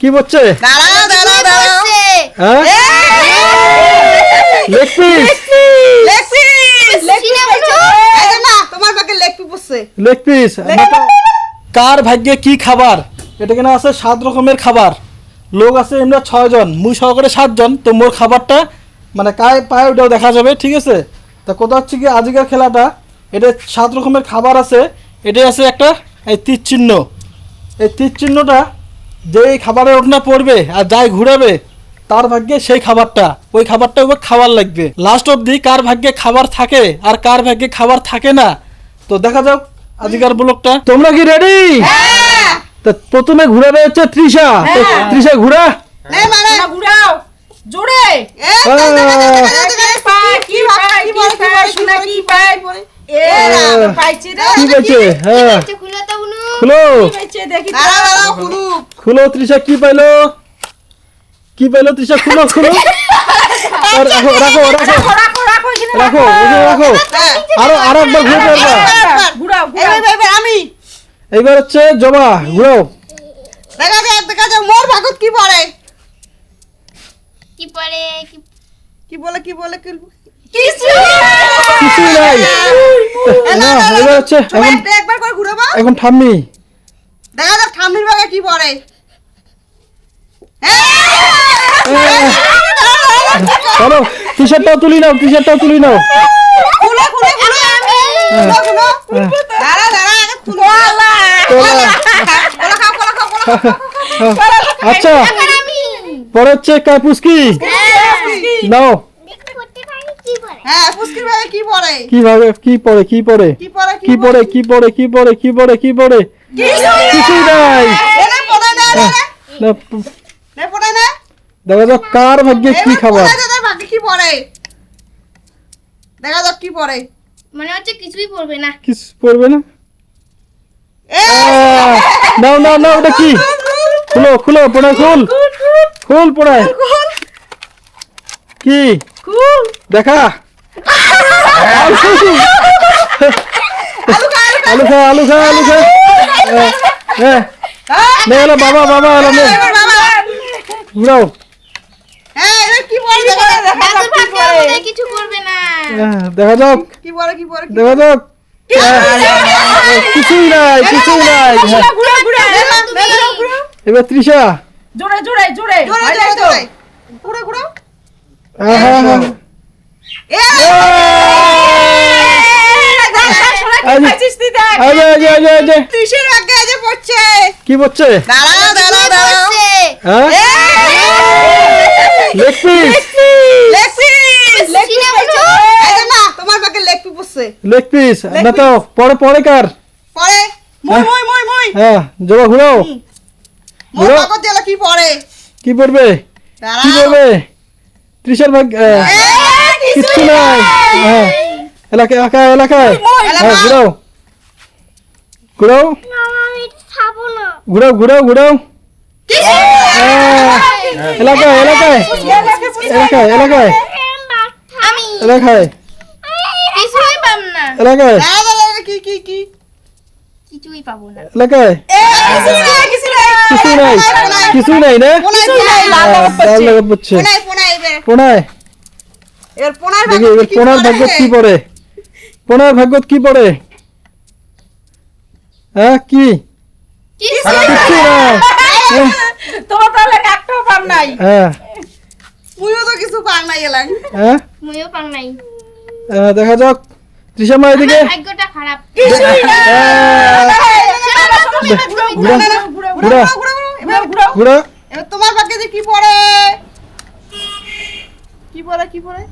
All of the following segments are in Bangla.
কি বলছে? দাঁড়াও দাঁড়াও দাঁড়াও হ্যাঁ লেগ পিস লেগ পিস এই যে মা তোমার বাকে লেগ পিস বসছে লেগ পিস। কার ভাগ্যে কি খাবার? এটা কিনা আছে 7 রকমের খাবার। লোক আছে আমরা 6 জন, মুই সহকারে 7 জন। তো মোর খাবারটা মানে কায় পায় ওটাও দেখা যাবে, ঠিক আছে? তা কথা হচ্ছে কি আজকের খেলাটা, এটা 7 রকমের খাবার আছে। এটাই আছে একটা এই তীর চিহ্ন। এই তীর চিহ্নটা যেই খাবারের ওঠনা পড়বে আর যাই ঘুরাবে তার ভাগ্যে সেই খাবারটা, ওই খাবারটা ওকে খাবার লাগবে। লাস্ট অবধি কার ভাগ্যে খাবার থাকে আর কার ভাগ্যে খাবার থাকে না, তো দেখা যাক আজকের ব্লগটা। তোমরা কি রেডি? তো প্রথমে ঘুরাবে হচ্ছে তৃষা। তো তৃষা ঘুরা। এই মানে ঘুরাও জোরে। এই কি পাই শোনা কি পাই এ পাইছে রে। কি পাইছে? হ্যাঁ খুলো পাইছে দেখি দাঁড়াও দাঁড়াও খুলু খুলো। তৃষা কি পাইলো? কি পাইলো তৃষা? খুলো খুলো। আর রাখো রাখো রাখো রাখো রাখো এখানে রাখো এখানে রাখো। আরো একবার ঘুরতে পারবা। ঘুরাও এই ভাই আমি এইবার হচ্ছে জবা ঘুরাও। দেখা যাক মোর ভাগত কি পড়ে কি পরে কি বলে কিছুই নাই। না এবার হচ্ছে সবাই এখন একবার করে ঘুরাবা। এখন ঠাম্মি। দেখা যাক ঠাম্মির ভাগে কি পড়ে। চলো টি-শার্টটাও তুলি নাও, টি-শার্টটাও তুলি নাও। খুলো খুলো খুলো খুলো দাঁড়া দাঁড়া আগে খুলো আচ্ছা পরে হচ্ছে কাপুসকি নাও। হ্যাঁ পুষ্কির ভাগে কি পড়ে কিভাবে কি পড়ে কি পড়ে কি পড়ে কি পড়ে কি পড়ে কি পড়ে কি পড়ে কি পড়ে? কিছুই নাই। এনে পড়ে না না, নে পড়ে না দেখা যাক কার ভাগ্যে কি খাবার। দাদার ভাগে কি পড়ে দেখা যাক কি পড়ে মনে হচ্ছে কিছুই পড়বে না। কিছু পড়বে না। এ নাও নাও নাও ওটা কি? খুলো খুলো পড়ায় খুল খুল পড়ায় কি দেখা। আলু খা আলু খা আলু খা। নে এলো বাবা বাবা এলো নে ঘুরাও। হ্যাঁ এবার কি পড়ে দেখা যাক দাদুর ভাগ্যে আমাদের কিছু করবে না। দেখা যাক কি পড়ে দেখা যাক। কিছুই নাই কিছুই নাই। ঘুরা ঘুরা এবার তৃষা। জোরে জোরে জোরে জোরে হয় জোরে তো জোরে ঘুরে ঘুরে এ ত্রিশের ভাগে এই যে পড়ছে কি বলছে? দাঁড়াও দাঁড়াও দাঁড়াও হ্যাঁ লেগ পিস লেগ পিস এই যে মা তোমার ভাগে লেগ পিস পড়ছে লেগ পিস না তো পরে পরে কার? পড়ে মই হ্যাঁ জবা ঘুরাও। মোর ভাগত দিলে কি পড়ে কি পড়বে কি দাঁড়াও পড়বে? তৃষার ভাগ কিচ্ছু নাই। হ্যাঁ এলাকায় এলাকায় হ্যাঁ ঘুরাও ঘুরাও ঘুরাও ঘুরাও ঘুরাও। এলাকায় এলাকায় এলাকায় এলাকায় আমি এলাকায় কিছুই পাব না। এলাকায় কি কি কি কিছুই পাবো না। এলাকায় কিছুই নাই কিছুই নাই না। লাল লাগা পড়ছে পোনায়। এর পোনার দেখি এবার পোনার ভাগ্যত কি পড়ে? পোনার ভাগ্যত কি পড়ে? হ্যাঁ কি কিচ্ছু নাই। তোমার তাহলে একটাও পাম নাই। হ্যাঁ মুইও তো কিছু পার নাই গেলাম হ্যাঁ মইও পাং নাই। দেখা যাক তৃষা মা এদিকে। আমার ভাগ্যটা খারাপ। ঘুরা ঘুরা। এবার তোমার ভাগ্যে যে কি পড়ে কি পড়ে কি পড়ে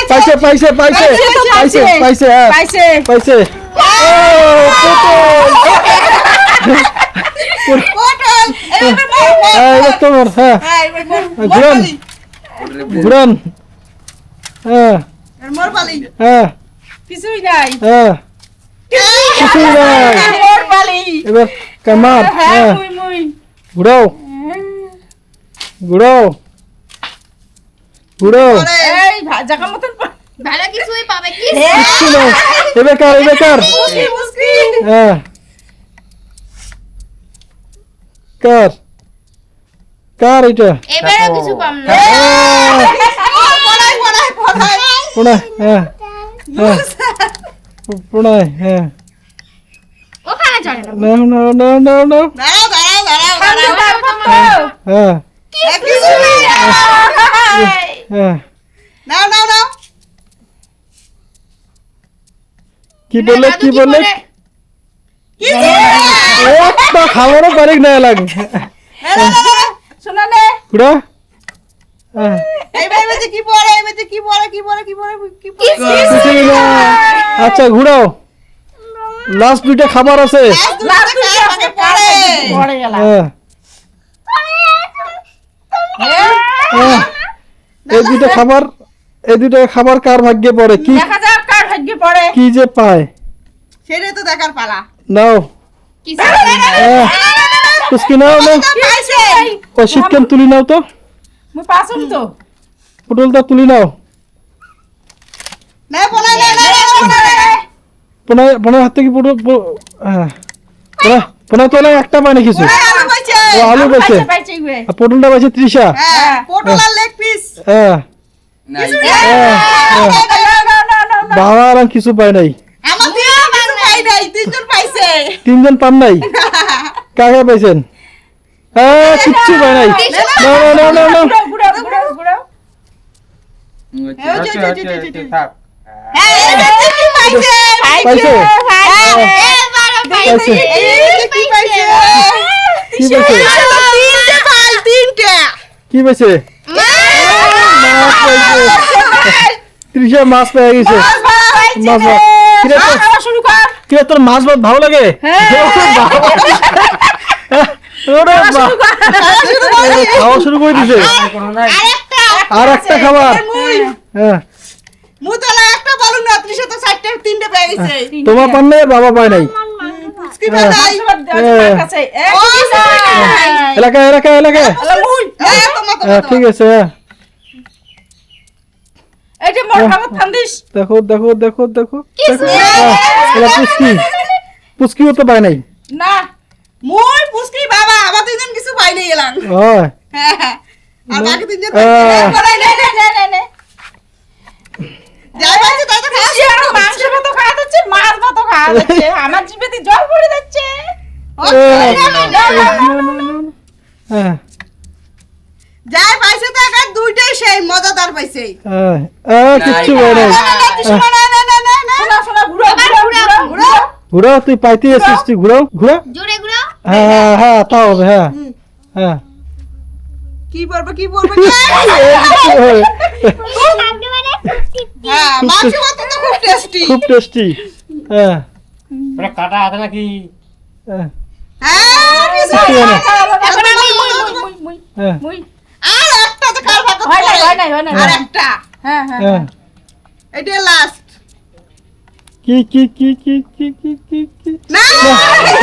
পাইছে পাইছে পাইছে পাইছে পাইছে হ্যাঁ পাইছে পাইছে। পটল এবার তোমার হ্যাঁ ঘুরান ঘুরান। হ্যাঁ মোর পালি হ্যাঁ কিছুই নাই। হ্যাঁ কিছুই নাই। মোর পালি এবার কামার হ্যাঁ হ্যাঁ মুই মুই ঘুরাও ঘুরাও ঘুরাও। এই জায়গা মতন ভালো কিছুই পাবে কি? কিচ্ছু নাই। এবার কার এবার কার? মুস্কি হ্যাঁ কার কার এটা এবারেও কিছু পাম না পড়াই পড়াই পড়াই প্রণয় হ্যাঁ হ্যাঁ প্রণয় হ্যাঁ ওখানে চলে না নাও নাও নাও নাও নাও দাঁড়াও দাঁড়াও দাঁড়াও সামনে দাঁড়াও তারপর তো। হ্যাঁ কিছু নেই। হ্যাঁ নাও নাও নাও কি বললে কি বললে কিছু নেই। একটা খাবারও পারিক না লাগে শোনা নে পুরা হ্যাঁ এই যে কি পড়ে এই যে কি পড়ে কি পড়ে কি পড়ে কি পড়ে কিছুই না। আচ্ছা ঘুরাও লাস্ট দুইটা খাবার আছে লাস্ট দুটো আগে পড়ে পড়ে গেল হ্যাঁ হ্যাঁ। এই দুটো খাবার কার ভাগ্যে পড়ে কি দেখা যাক কার ভাগ্যে পড়ে কি যে পায় সেটাই তো দেখার পালা নাও কিছু হ্যাঁ পুচকি নাও নাও পাইছে ওই শীতকান তুলি নাও তো মুই পাসুম তো পুটলটা তুলি নাও না পড়াই না না পোনায় পোনায় হাত থেকে পুটল হ্যাঁ পোনায় তো একটা পায় না কিছু আলু পাইছে ও আলু পাইছে পাইছে পাইছে গে আর পটলটা পাইছে তৃষা হ্যাঁ পটল আর লেগ পিস হ্যাঁ কিছু হ্যাঁ, হ্যাঁ। বাবা আর কিছু পায় নাই আমার দিয়ে কিছু পাই নাই তিনজন পাইছে তিনজন পান নাই কাকে পাইছেন হ্যাঁ কিচ্ছু পায় নাই না না না না না গুড়াও গুড়াও গুড়াও হ্যাঁ এই যে কি পাইছে পাইছে এবারও পাইছে এই কি পাইছে কি পাইছে তিনটে পাই তিনটে কি পাইছে মাছ পাইছে তৃষা মাছ পেয়ে গেছে মাছ ভাত কিরে তোর খাওয়া শুরু কর কিরে তোর মাছ ভাত ভালো লাগে ওরে বাবা খাওয়া শুরু করে দিছে আর একটা খাবার হ্যাঁ মুতলা একটা বলুন না ত্রিশে তো চারটে তিনটে পেয়ে গেছে তোমার পান নাই বাবা পায় নাই কি পাই নাই তোমার কাছে ও এলাকা এলাকা এলাকা তোমার ঠিক আছে হ্যাঁ এই যে মোর খাবার ফান্দিস দেখো দেখো দেখো দেখো এলা পুচকি পুচকিও তো পায় নাই না মই পুষ্কি বাবা আবার তিনজন কিছু পাই নাই এলাম হয় হ্যাঁ আর বাকি তিনজন পড়াই নে নে নে নে নে যাই পাইছে তাই তো খাওয়া সে আর মাংস ভাত খাওয়া যাচ্ছে মাছ ভাত খাওয়া যাচ্ছে আমার জিভেতে জল পড়ে যাচ্ছে হ্যাঁ যাই পাইছে তো একা দুইটাই সেই মজাদার পাইছে কিচ্ছু পায় নাই শোনা শোনা ঘুরো ঘুরো ঘুরো ঘুরাও তুই পাইতে এসেছিস তুই ঘুরাও ঘুরা জোরে ঘুরো হ্যাঁ হ্যাঁ হ্যাঁ তাও হবে হ্যাঁ হ্যাঁ কি বলবো কি বলবো হ্যাঁ মাংস ভাত তো খুব টেস্টি খুব টেস্টি হ্যাঁ কাটা আছে নাকি হ্যাঁ হ্যাঁ কিছু কিছু হয় না। এখন মুই মুই মুই মুই হ্যাঁ মুই আর একটা তো কার ভাত হয় নাই হয় নাই হয় নাই আর একটা হ্যাঁ হ্যাঁ হ্যাঁ এটা লাস্ট কি কি কি কি কি কি কি কি না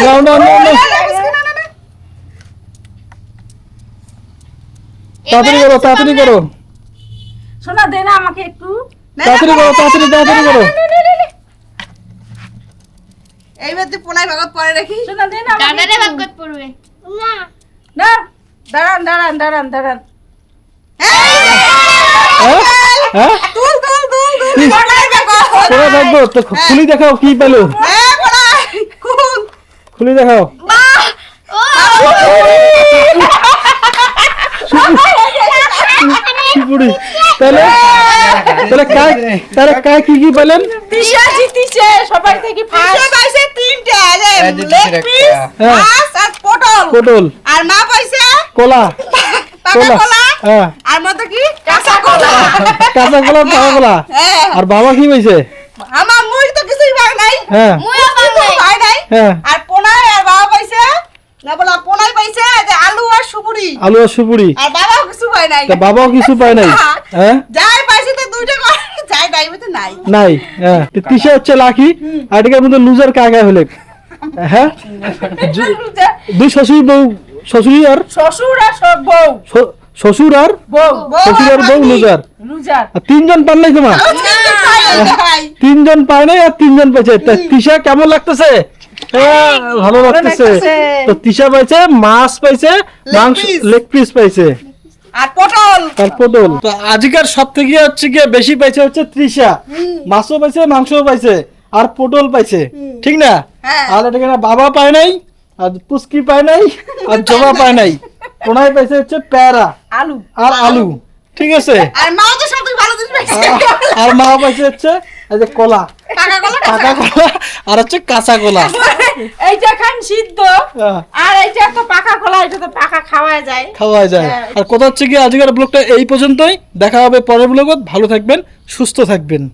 নাও নাও নাও নাও তাড়াতাড়ি করো তাড়াতাড়ি করো শোনা দে না আমাকে একটু তাড়াতাড়ি করো তাড়াতাড়ি তাড়াতাড়ি করো এইবার তুই পোনাই ভাগত পরে রাখি শোনা দে না আমাকে দাদারে একটু। ভাগ্যত পড়বে না দাঁড়ান দাঁড়ান দাঁড়ান দাঁড়ান হ্যাঁ হ্যাঁ তুল তুল তুল তুল পোনাই ভাগত তোরা দেখবো তো খুলি দেখাও কি পেলো হ্যাঁ পোনাই কোন খুলি দেখাও শিপুড়ি তাহলে তাহলে কায় কি কি পেলেন তিশা জিতিছে সবাই থেকে সে ফার্স্ট পাইছে তিনটে এই যে লেগ একটা। পিস হ্যাঁ। মাছ আর পটল পটল আর মা পাইছে কলা পাকা কলা হ্যাঁ আর মতো কি কাঁচা কলা কাঁচা কলা পাকা কলা হ্যাঁ আর বাবা কি হয়েছে আমার মুই তো কিছুই পাই নাই হ্যাঁ মুইও কিছুই পাই নাই হ্যাঁ আর পোনাই আর বাবা পাইছে না বলা পোনাই পাইছে যে আলু আর সুপুরি আলু আর সুপুরি আর বাবাও কিছু পাই নাই তা বাবাও কিছু পায় নাই হ্যাঁ যাই পাইছে তো দুইটা করে যাই নাই তো নাই নাই হ্যাঁ তিসা হচ্ছে লাকি আর এটাকে মধ্যে লুজার কাকা হলে হ্যাঁ দুই শ্বশুর বউ শ্বশুরি আর শ্বশুর আর সব বউ শ্বশুর আর বউ শ্বশুর আর বউ লুজার লুজার আর তিনজন পান নাই তোমার তিনজন পায় নাই আর তিনজন পেয়েছে তা তিসা কেমন লাগতেছে হ্যাঁ, ভালো লাগতেছে। লাগতেছে। তো তিশা পাইছে মাছ পাইছে, মাংস piece। লেগ পিস পাইছে আর পটল আর পটল। তো আজকের সব থেকে হচ্ছে গিয়ে বেশি পাইছে হচ্ছে তৃষা, মাছও পাইছে মাংসও পাইছে আর পটল পাইছে, ঠিক না? হ্যাঁ। আর এটা কিনা বাবা পায় নাই, আর পুস্কি পায় নাই, আর জবা পায় নাই, ওনাই পাইছে হচ্ছে প্যারা আলু আর আলু, ঠিক আছে? আর মাও তো সবথেকে ভালো জিনিস পাইছে আর মা পাইছে হচ্ছে এই যে কলা, টাকা কলা পাকা কলা আর হচ্ছে কাঁচা কলা। এইটা খান সিদ্ধ হ্যাঁ, আর এইটা তো পাকা কলা, এটা তো পাকা খাওয়া যায়। খাওয়া যায়। আর কথা হচ্ছে কি আজকের ব্লগটা এই পর্যন্তই, দেখা হবে পরের ব্লগত। ভালো থাকবেন, সুস্থ থাকবেন।